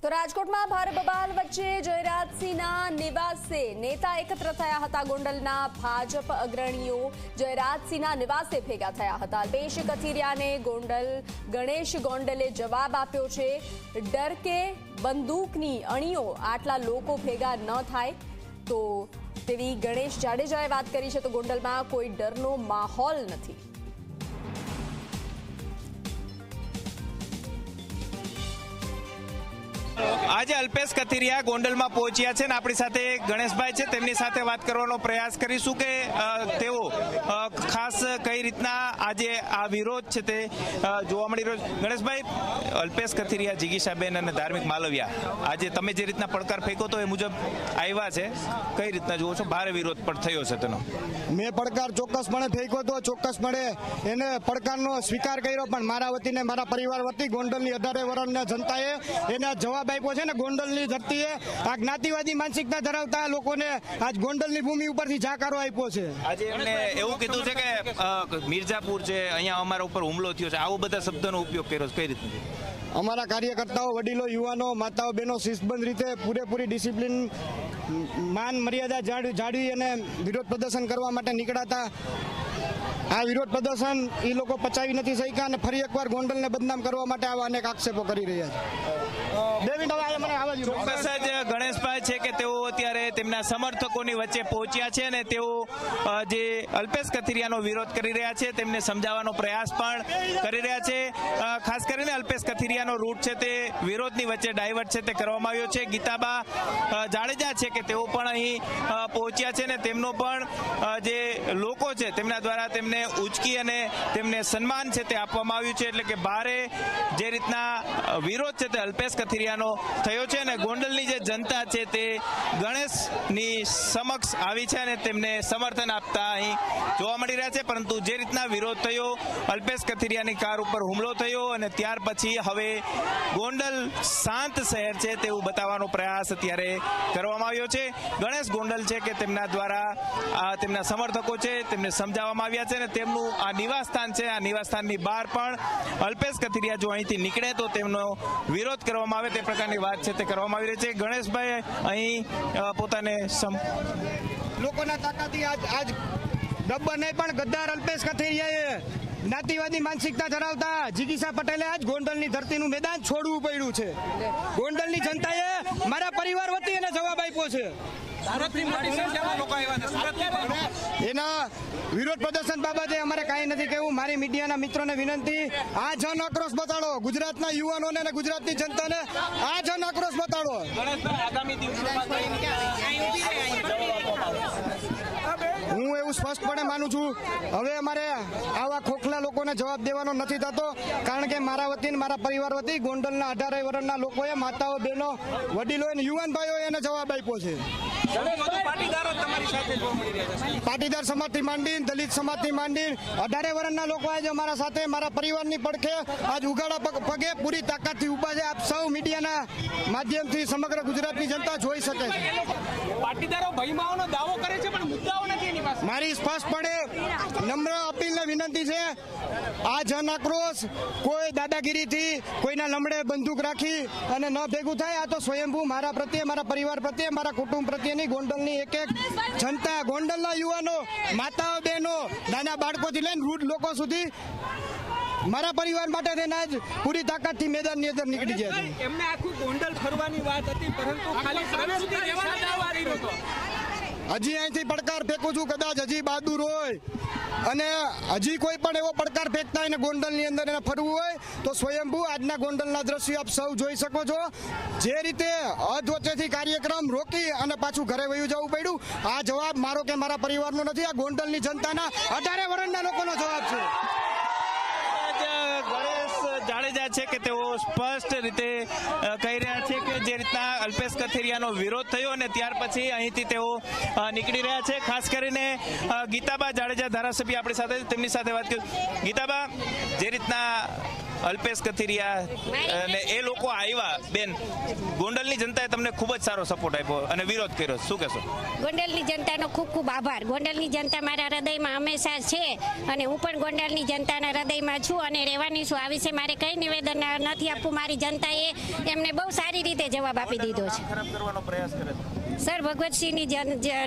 તો રાજકોટમાં ભારે બબાલ વચ્ચે જયરાજસિંહના નિવાસે નેતા એકત્ર થયા હતા। ગોંડલના ભાજપ અગ્રણીઓ જયરાજસિંહના નિવાસે ભેગા થયા હતા। અલ્પેશ કથિરિયાને ગણેશ ગોંડલે જવાબ આપ્યો છે, ડર કે બંદૂકની અણીઓ આટલા લોકો ભેગા ન થાય તો તેવી ગણેશ જાડેજાએ વાત કરી છે। તો ગોંડલમાં કોઈ ડરનો માહોલ નથી। આજે અલ્પેશ કથિરિયા ગોંડલમાં પહોંચ્યા છે ને આપણી સાથે ગણેશભાઈ છે, તેમની સાથે વાત કરવાનો પ્રયાસ કરીશું કે તેઓ ખાસ કઈ રીતના આજે આ વિરોધ છે તે જોવા મળી રહ્યો છે। ગણેશભાઈ, અલ્પેશ કથિરિયા, જિગીશાબેન અને ધાર્મિક માલવિયા આજે તમે જે રીતના પડકાર ફેંકો તો એ મુજબ આવ્યા છે, કઈ રીતના જુઓ છો? ભારે વિરોધ પણ થયો છે તેનો। મેં પડકાર ચોક્કસપણે ફેંક્યો તો, ચોક્કસપણે એને પડકારનો સ્વીકાર કર્યો, પણ મારા વતીને મારા પરિવાર વતી ગોંડલની 18 વર્ષના જનતાએ એને જવાબ આપ્યો છે ને। ગોંડલની ધરતીએ આ જ્ઞાતિવાદી માનસિકતા ધરાવતા લોકોને આજ ગોંડલની ભૂમિ ઉપરથી જાકારો આપ્યો છે। આજે એમને એવું કીધું છે કે મિર્ઝાપુર છે, અહીંયા અમારા ઉપર હુમલો થયો છે, આવો બધા શબ્દનો ઉપયોગ કર્યો છે, કઈ રીતે? અમારા કાર્યકર્તાઓ, વડીલો, યુવાનો, માતાઓ, બહેનો શિસ્તબદ્ધ રીતે પૂરેપૂરી ડિસિપ્લિન, માન મર્યાદા જાળવી અને વિરોધ પ્રદર્શન કરવા માટે નીકળ્યા હતા। આ વિરોધ પ્રદર્શન એ લોકો પચાવી નથી શક્યા અને ફરી એકવાર ગોંડલને બદનામ કરવા માટે આવા અનેક આક્ષેપો કરી રહ્યા છે। ચોક્કસ જ ગણેશભાઈ છે કે તેઓ અત્યારે તેમના સમર્થકોની વચ્ચે પહોંચ્યા છે અને તેઓ જે અલ્પેશ કથિરિયાનો વિરોધ કરી રહ્યા છે તેમને સમજાવવાનો પ્રયાસ પણ કરી રહ્યા છે। ખાસ કરીને અલ્પેશ કથિરિયાનો રૂટ છે તે વિરોધની વચ્ચે ડાયવર્ટ છે તે કરવામાં આવ્યો છે। ગીતાબા જાડેજા છે કે તેઓ પણ અહીં પહોંચ્યા છે ને તેમનો પણ જે લોકો છે તેમના દ્વારા તેમને ઉચકી અને તેમને સન્માન છે તે આપવામાં આવ્યું છે। એટલે કે ભારે જે રીતના વિરોધ છે તે અલ્પેશ કથિરિયાનો થયો છે અને ગોંડલની જે જનતા છે તે ગણેશની સમક્ષ આવી છે અને તેમને સમર્થન આપતા અહીં જોવા મળી રહ્યા છે। પરંતુ જે રીતના વિરોધ થયો, અલ્પેશ કથિરિયાની કાર ઉપર હુમલો થયો અને ત્યાર પછી હવે ગોંડલ શાંત શહેર છે તેવું બતાવવાનો પ્રયાસ અત્યારે કરવામાં આવ્યો છે। ગણેશ ગોંડલ છે કે તેમના દ્વારા તેમના સમર્થકો છે તેમને સમજાવવામાં આવ્યા છે અને તેમનું આ નિવાસસ્થાન છે, આ નિવાસસ્થાનની બહાર પણ અલ્પેશ કથિરિયા જો અહીંથી નીકળે તો તેમનો વિરોધ કરવામાં આવે તે પ્રકારની વાત છે તે કરવામાં આવી રહી છે। ગણેશભાઈ અહીં પોતાને લોકોના તાકાતથી આજ ડબ્બર નહીં પણ ગદ્દાર અલ્પેશ કથિરિયાએ જ્ઞાતિવાદી માનસિકતા ધરાવતા જિગીશા પટેલે આજ ગોંડલની ધરતીનું મેદાન છોડવું પડ્યું છે। ગોંડલની જનતાએ મારા પરિવાર વતી એને જવાબ આપ્યો છે। એના વિરોધ પ્રદર્શન બાબતે અમારે કાંઈ નથી કહેવું। મારી મીડિયાના મિત્રોને વિનંતી, આ જન આક્રોશ બતાડો, ગુજરાતના યુવાનોને અને ગુજરાતની જનતાને આ જન આક્રોશ બતાડો। હું એવું સ્પષ્ટપણે માનું છું, હવે અમારે આવા ખોખલા લોકોને જવાબ દેવાનો નથી થતો, કારણ કે મારા વતી, મારા પરિવાર વતી ગોંડલના 18 વર્ષના લોકોએ, માતાઓ, બહેનો, વડીલો અને યુવાન ભાઈઓએ એને જવાબ આપ્યો છે। પાટીદાર સમાજથી માંડીને, દલિત સમાજથી માંડીને 18 વર્ષના લોકો આજે અમારા સાથે, મારા પરિવારની પડખે આજ ઉગાડા પગે પૂરી તાકાતથી ઉભા છે। આપ સૌ મીડિયાના માધ્યમથી સમગ્ર ગુજરાતની જનતા જોઈ શકે છે। પાટીદારો ભયમાઓનો દાવો કરે છે પણ મુદ્દાઓ નથી એની પાસે। મારી સ્પષ્ટપણે નમ્ર અપીલને વિનંતી છે, આ જન આક્રોશ કોઈ દાદાગીરીથી, કોઈના લમડે બંદૂક રાખી અને ન ભેગું થાય। આ તો સ્વયંભૂ મારા પ્રત્યે, મારા પરિવાર પ્રત્યે, મારા કુટુંબ પ્રત્યેની ગોંડલની એક એક જનતા, ગોંડલના યુવાનો, માતાઓ, બહેનો, નાના બાળકોથી લઈને વૃદ્ધ લોકો સુધી મારા પરિવાર માટે તેના જ પૂરી તાકાતથી મેદાનની અંદર નીકળી ગયા છે। એમને આખું ગોંડલ ફરવાની વાત હતી, પરંતુ ખાલી પ્રવેશથી રહેવાનો દાવો કર્યો હતો। હજી અહીંથી પડકાર ફેંકું છું, કદાચ હજી બહાદુર હોય અને હજી કોઈ પણ એવો પડકાર ફેંકતા હોય ને ગોંડલની અંદર એને ફરવું હોય તો સ્વયંભૂ આજના ગોંડલના દ્રશ્યો આપ સૌ જોઈ શકો છો। જે રીતે અધવચ્ચેથી કાર્યક્રમ રોકી અને પાછું ઘરે વયું જવું પડ્યું, આ જવાબ મારો કે મારા પરિવારનો નથી, આ ગોંડલની જનતાના 18 વર્ષના લોકોનો જવાબ છે। જાડેજા છે કે તેઓ સ્પષ્ટ રીતે કહી રહ્યા છે કે જે રીતના અલ્પેશ કથિરિયાનો વિરોધ થયો અને ત્યાર પછી અહીંથી તેઓ નીકળી રહ્યા છે। ખાસ કરીને ગીતાબા જાડેજા ધારાસભ્ય આપણી સાથે, તેમની સાથે વાત કરી। ગીતાબા, જે રીતના અલ્પેશ કથિરિયા અને એ લોકો આવ્યા. બેન, ગોંડલની જનતાએ તમને ખૂબ જ સારો સપોર્ટ આપ્યો અને વિરોધ કર્યો, શું કહેશો? ગોંડલની જનતાનો ખૂબ ખૂબ આભાર. ગોંડલની જનતા મારા હૃદયમાં હંમેશા છે અને હું પણ ગોંડલની જનતાના હૃદયમાં છું અને રહેવાની છું. આ વિશે મારે કંઈ નિવેદન નથી આપવું. મારી જનતાએ એમને બહુ સારી રીતે જવાબ આપી દીધો છે. ખરાબ કરવાનો પ્રયાસ કરે છે. સર, ભગવતસિંહની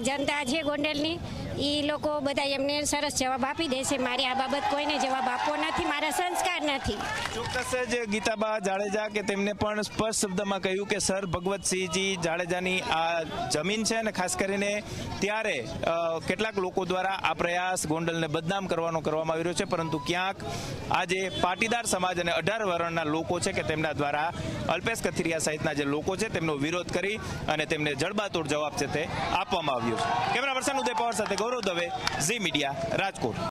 જનતા છે ગોંડલની, એ લોકો બધા એમને સરસ જવાબ આપી દેશે. મારે આ બાબત કોઈને જવાબ આપવો નથી, મારા સંસ્કાર નથી. ચોક્કસ જ ગીતાબા જાડેજા કે તેમને પણ સ્પષ્ટ શબ્દમાં કહ્યું કે સર ભગવતસિંહજી જાડેજાની આ જમીન છે અને ખાસ કરીને ત્યારે કેટલાક લોકો દ્વારા આ પ્રયાસ ગોંડલને બદનામ કરવાનો કરવામાં આવી રહ્યો છે, પરંતુ ક્યાંક આજે પાટીદાર સમાજ અને 18 વર્ણના લોકો છે કે તેમના દ્વારા અલ્પેશ કથિરિયા સહિતના જે લોકો છે તેમનો વિરોધ કરી અને તેમને જડબાતોડ જવાબ છે તે આપવામાં આવ્યો છે. કેમેરા પર્સન ઉદય પવાર સાથે ગૌરવ દવે, ઝી મીડિયા, રાજકોટ.